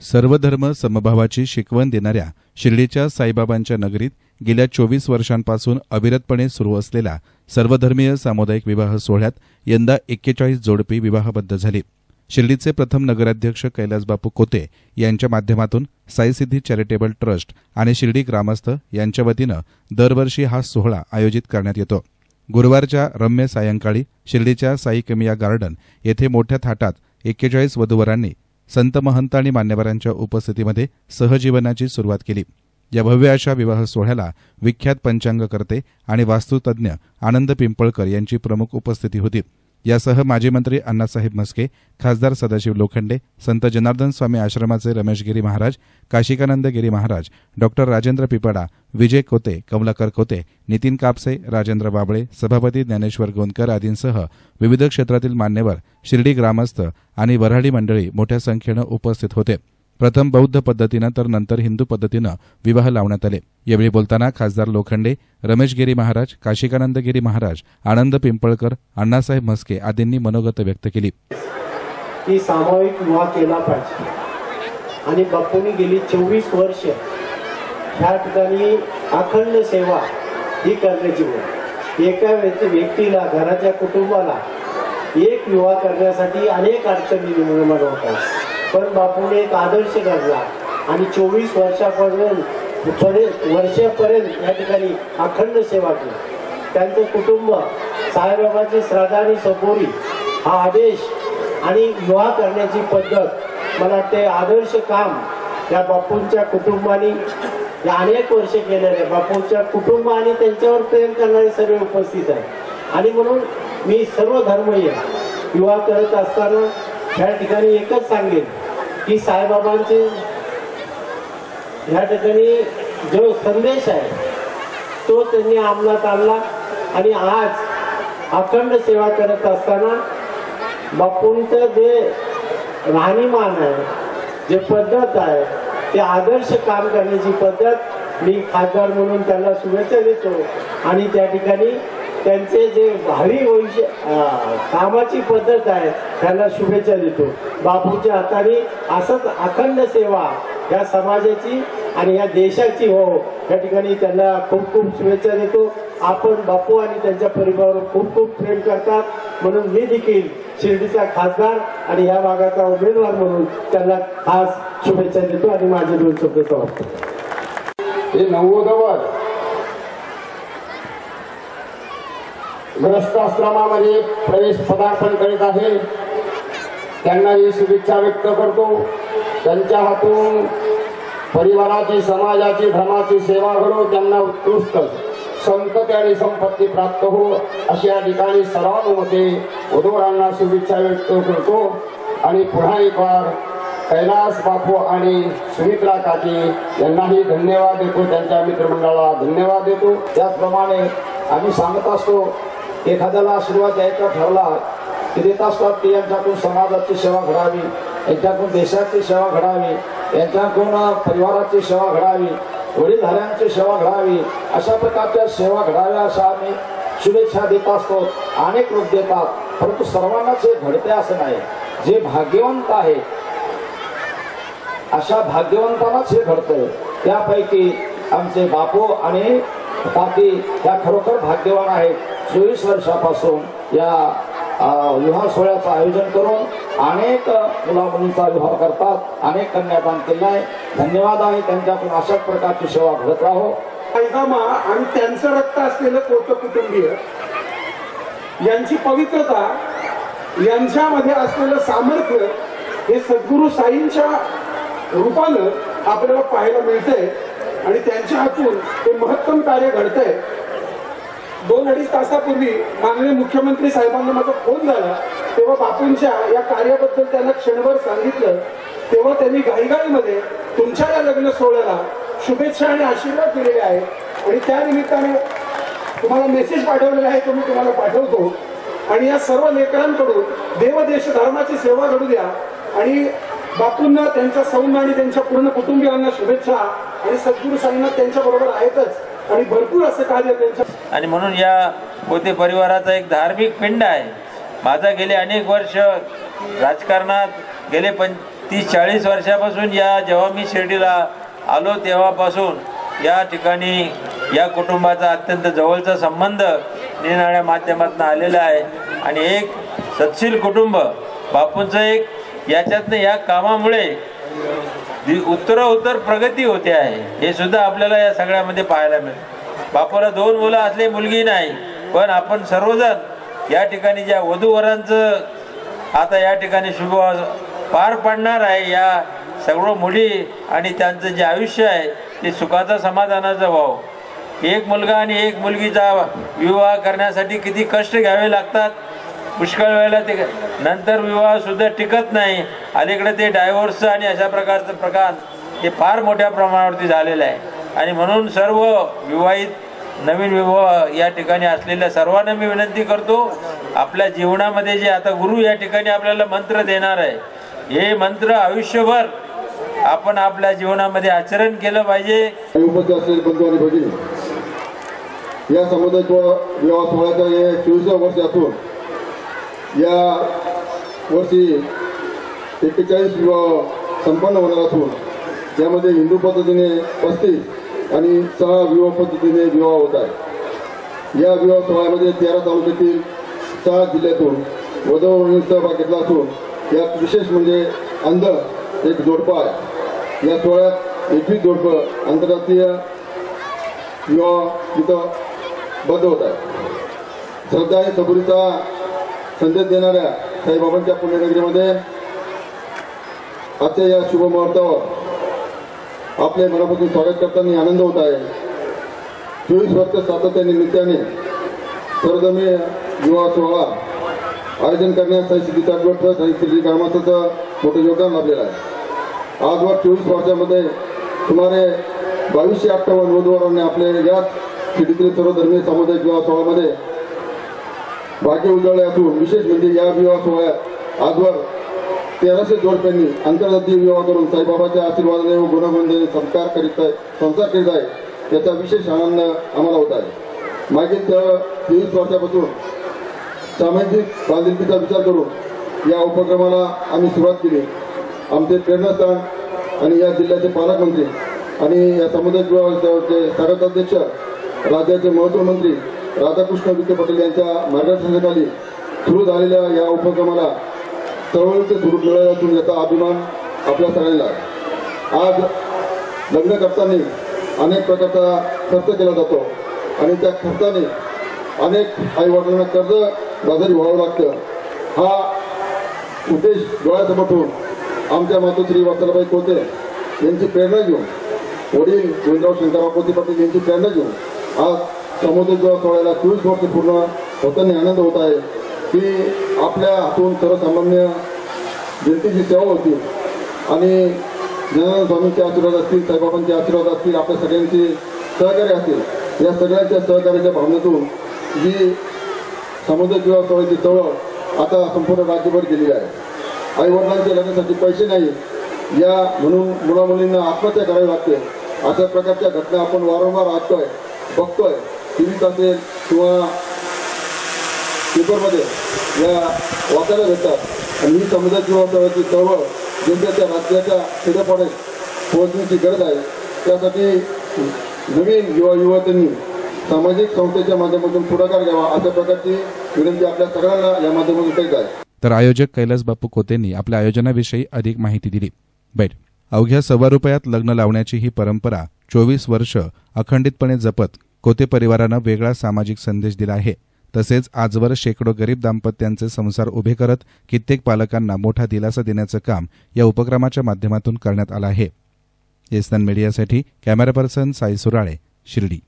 सर्वधर्म समभावाची शिकवण देणाऱ्या शिर्डीच्या साईबाबांच्या नगरीत गेल्या 24 वर्षांपासून अविरतपणे सुरू असलेल्या सर्वधर्मीय सामुदायिक विवाह सोहळ्यात यंदा 41 जोडपी विवाहबद्ध झाली। शिर्डीचे प्रथम नगराध्यक्ष कैलासबापू कोते यांच्या माध्यमातून साईसिद्धी चॅरिटेबल ट्रस्ट आणि शिर्डी ग्रामस्थ यांच्या वतीनं दरवर्षी हा सोहळा आयोजित करण्यात येतो। गुरुवारच्या रम्य सायंकाळी शिर्डीच्या साई कमिया गार्डन येथे मोठ्या थाटात 41 वधूवरांनी संत महंत आणि मान्यवरांच्या उपस्थितीमध्ये सहजीवनाची सुरुवात केली। या भव्य अशा विवाह सोहळ्याला विख्यात पंचांगकर्ते आणि वास्तुतज्ञ आनंद पिंपळकर यांची प्रमुख उपस्थिती होती। यासह माजी मंत्री अण्णासाहेब म्हस्के, खासदार सदाशिव लोखंडे, संत जनार्दन स्वामी आश्रमाचे रमेश गिरी महाराज, काशिकानंद गिरी महाराज, डॉक्टर राजेंद्र पिपाडा, विजय कोते, कमलाकर कोते, नितीन कापसे, राजेंद्र बाबळे, सभापती ज्ञानेश्वर गोंदकर आदींसह विविध क्षेत्रातील मान्यवर, शिर्डी ग्रामस्थ आणि वऱ्हाडी मंडळी मोठ्या संख्येनं उपस्थित होते। प्रथम बौद्ध पद्धतीनं तर नंतर हिंदू पद्धतीनं विवाह लावण्यात आले। यावेळी बोलताना खासदार लोखंडे, रमेश गिरी महाराज, काशिकानंद गिरी महाराज, आनंद पिंपळकर, अण्णासाहेब म्हस्के आदींनी मनोगत व्यक्त केली। की सामूहिक विवाह केला पाहिजे आणि बापूंनी गेली 24 वर्ष या ठिकाणी अखंड सेवा ही करण्याची वेळ एका व्यक्तीला घराच्या कुटुंबाला एक विवाह करण्यासाठी अनेक अडचणी निर्माण होतात, पण बापूने एक आदर्श घडला आणि 24 वर्षापर्यंत या ठिकाणी अखंड सेवा केली। त्यांचं कुटुंब साईबाबांची श्रद्धा आणि सबोरी हा आदेश आणि विवाह करण्याची पद्धत मला वाटते आदर्श काम या बापूंच्या कुटुंबाने या अनेक वर्ष केलेले बापूंच्या कुटुंब आणि त्यांच्यावर प्रेम करणारे सर्व उपस्थित आहेत। आणि म्हणून मी सर्व धर्मीय विवाह करत असताना या ठिकाणी एकच सांगेन की साईबाबांचे या ठिकाणी जो संदेश आहे तो त्यांनी अंमलात आणला आणि आज अखंड सेवा करत असताना बापूंचं जे राहणीमान आहे, जे पद्धत आहे, ते आदर्श काम करण्याची पद्धत मी खासदार म्हणून त्यांना शुभेच्छा देतो आणि त्या ठिकाणी त्यांचे जे भावी कामाची पद्धत आहे त्यांना शुभेच्छा देतो। बापूच्या हाताने असंच अखंड सेवा या समाजाची आणि या देशाची हो या ठिकाणी त्यांना खूप खूप शुभेच्छा देतो। आपण बापू आणि त्यांच्या परिवारावर खूप खूप प्रेम करतात, म्हणून मी देखील शिर्डीचा खासदार आणि या भागाचा उमेदवार म्हणून त्यांना खास शुभेच्छा देतो आणि माझे 2 शब्द वाटतो। हे 90वर ग्रस्त आश्रमामध्ये प्रवेश पदार्पण करीत आहे, त्यांना ही शुभेच्छा व्यक्त करतो। त्यांच्या हातून परिवाराची, समाजाची, धर्माची सेवा घडो, त्यांना उत्कृष्ट संतती आणि संपत्ती प्राप्त हो अशी या ठिकाणी सर्वानुमते वधूवरांना शुभेच्छा व्यक्त करतो। आणि पुन्हा एक बार कैलास बापू आणि सुमित्रा काकी यांनाही धन्यवाद देतो, त्यांच्या मित्रमंडळाला धन्यवाद देतो। त्याचप्रमाणे आम्ही सांगत असतो, एखाद्याला आशीर्वाद द्यायचा ठरला की देत असतात की यांच्यातून समाजाची सेवा घडावी, यांच्यातून देशाची सेवा घडावी, यांच्यातून परिवाराची सेवा घडावी, वडीलधाऱ्यांची सेवा घडावी, अशा प्रकारच्या सेवा घडाव्या अशा आम्ही शुभेच्छा देत असतो। अनेक लोक देतात, परंतु सर्वांनाच हे घडते असं नाही। जे भाग्यवंत आहे अशा भाग्यवंतांनाच हे घडतंय। त्यापैकी आमचे बापू आणि काकी या खरोखर भाग्यवान आहेत। 24 वर्षापासून या विवाह सोहळ्याचं आयोजन करून अनेक मुला-मुलींचा विवाह करतात, अनेक कन्यादान केलं आहे। धन्यवाद आहे त्यांच्याकडून अशाच प्रकारची सेवा घडत राहो। साईबाबा आणि त्यांचं रक्त असलेलं कोट कुटुंबीय यांची पवित्रता, यांच्यामध्ये असलेलं सामर्थ्य हे सद्गुरू साईंच्या रूपानं आपल्याला पाहायला मिळतंय आणि त्यांच्या हातून हे महत्तम कार्य घडतंय। 2-2.5 तासापूर्वी माननीय मुख्यमंत्री साहेबांना माझा फोन झाला, तेव्हा बापूंच्या या कार्याबद्दल त्यांना क्षणभर सांगितलं, तेव्हा त्यांनी घाईघाईमध्ये तुमच्या या लग्न सोहळ्याला शुभेच्छा आणि आशीर्वाद दिलेले आहेत आणि त्या निमित्ताने तुम्हाला मेसेज पाठवलेला आहे, तो मी तुम्हाला पाठवतो। आणि या सर्व लेकरांकडून देव देश धर्माची सेवा घडू द्या आणि बापूंना, त्यांच्या सौम्य आणि त्यांच्या पूर्ण कुटुंबियांना शुभेच्छा आणि सद्गुरू साईंना त्यांच्या बरोबर आहेतच आणि भरपूर असं कार्य त्यांच्या। आणि म्हणून या कोते परिवाराचा एक धार्मिक पिंड आहे। माझा गेले अनेक वर्ष राजकारणात गेले 30-40 वर्षापासून जेव्हा मी शिर्डीला आलो तेव्हापासून या ठिकाणी या कुटुंबाचा अत्यंत जवळचा संबंध निरनिराळ्या माध्यमातून आलेला आहे आणि एक सत्शील कुटुंब बापूंचं एक याच्यातनं या कामामुळे उत्तरोत्तर प्रगती होते आहे हे सुद्धा आपल्याला या सगळ्यामध्ये पाहायला मिळतं। बापूला 2 मुलं असले मुलगी नाही, पण आपण सर्वजण या ठिकाणी ज्या वधूवरांचं आता या ठिकाणी शुभ पार पाडणार आहे, या सर्व मुली आणि त्यांचं जे आयुष्य आहे ते सुखाचा समाधानाचा व्हावं। एक मुलगा आणि एक मुलगीचा विवाह करण्यासाठी किती कष्ट घ्यावे लागतात, पुष्कळ वेळेला ते नंतर विवाह सुद्धा टिकत नाही। अलीकडे ते डायव्होर्स आणि अशा प्रकारचं प्रकार हे फार मोठ्या प्रमाणावरती झालेलं आहे आणि म्हणून सर्व विवाहित नवीन विवाह या ठिकाणी असलेल्या सर्वांना मी विनंती करतो, आपल्या जीवनामध्ये जे आता गुरु या ठिकाणी आपल्याला मंत्र देणार आहे, हे मंत्र आयुष्यभर आपण आपल्या जीवनामध्ये आचरण केलं पाहिजे। उपस्थित असलेले बंधू आणि भगिनी, या समुदायाच्या विवाह सोहळ्याचं हे 24 वर्ष असून या वर्षी 41 विवाह संपन्न होणार असून यामध्ये हिंदू पद्धतीने 35 आणि 6 विवाह पद्धतीने विवाह होत आहे। या विवाह सोहळ्यामध्ये 13 तालुक्यातील 6 जिल्ह्यातून वधूवरांनी सहभाग घेतला असून यात विशेष म्हणजे अंध एक जोडपं आहे। या सोहळ्यात 21 जोडपं आंतरराष्ट्रीय विवाह इथं बद्ध होत आहे। श्रद्धा आणि सबुरीचा संदेश देणाऱ्या साईबाबांच्या पुण्यनगरीमध्ये आजच्या या शुभ मुहूर्तावर आपले मनापासून स्वागत करताना आनंद होत आहे। 24 वर्ष सातत्याने नित्याने सर्वधर्मीय विवाह सोहळा आयोजन करण्यास साई सिद्धी चार्टबोर्ड ट्रस्ट आणि श्री ग्रामस्थांचं मोठं योगदान लाभलेलं आहे। आजवर 24 वर्षामध्ये सुमारे 2258 वधूवरांनी आपले याच सिद्धीतील सर्वधर्मीय सामुदायिक विवाह सोहळ्यामध्ये भाग्य उजळले असून विशेष म्हणजे या विवाह सोहळ्यात आजवर 1300 जोडप्यांनी आंतरराष्ट्रीय विवाह करून साईबाबाच्या आशीर्वादाने व गुणवंदने संस्कार करीत आहे। याचा विशेष आनंद आम्हाला होत आहे। मागील 23 वर्षापासून सामाजिक बांधिलकीचा विचार करून या उपक्रमाला आम्ही सुरुवात केली। आमचे प्रेरणास्थान आणि या जिल्ह्याचे पालकमंत्री आणि या समुदाय विभागाचे स्वागताध्यक्ष राज्याचे महसूल मंत्री राधाकृष्ण विखे पाटील यांच्या मार्गदर्शनाखाली सुरू झालेल्या या उपक्रमाला चळवळीचे स्वरूप मिळाले असून याचा अभिमान आपल्या सगळ्यांना आहे। आज लग्न करताना अनेक प्रकारचा खर्च केला जातो आणि त्या खर्चाने अनेक आई वडिलांना कर्जबाजारी व्हावं लागतं। हा उद्देश डोळ्यासमोर ठेवून आमच्या मातोश्री वत्सलाबाई कोते यांची प्रेरणा घेऊन, वडील गोविंदराव शंकरराव कोते पाटील यांची प्रेरणा घेऊन आज समुदाय विवाह सोहळ्याला 24 वर्ष पूर्ण होताना आनंद होत आहे की आपल्या हातून सर्वसामान्य जनतेची सेवा होती आणि जनार्दन स्वामींचे आशीर्वाद असतील, साईबाबांचे आशीर्वाद असतील, आपल्या सगळ्यांचे सहकार्य असतील, या सगळ्यांच्या सहकार्याच्या भावनेतून जी समुदाय विवाह सोहळ्याची चळवळ आता संपूर्ण राज्यभर गेलेली आहे। आई वडिलांच्या लग्नासाठी पैसे नाही या म्हणून मुलामुलींना आत्महत्या करावी लागते। अशा प्रकारच्या घटना आपण वारंवार ऐकतोय, बघतोय, टीव्हीत असेल किंवा पेपरमध्ये या वाचायला भेटतात आणि ही समुदाय विवाह सोहळ्याची चळवळ जिल्ह्याच्या राज्याच्या खेड्यापाड्यात पोहोचण्याची गरज आहे। त्यासाठी नवीन युवतींनी सामाजिक संस्थेच्या माध्यमातून पुढाकार घ्यावा अशा प्रकारची विनंती आपल्या सगळ्यांना या माध्यमातून करीत आहे। तर आयोजक कैलास बापू कोतेंनी आपल्या आयोजनाविषयी अधिक माहिती दिली। अवघ्या ₹1.25 रुपयात लग्न लावण्याची ही परंपरा 24 वर्ष अखंडितपणे जपत कोते परिवारानं वेगळा सामाजिक संदेश दिला आहे। तसेच आजवर शेकडो गरीब दाम्पत्यांचे संसार उभे करत कित्येक पालकांना मोठा दिलासा देण्याचं काम या उपक्रमाच्या माध्यमातून करण्यात आलं आहे। येसन मीडियासाठी कॅमेरा पर्सन साई सुराळे, शिर्डी।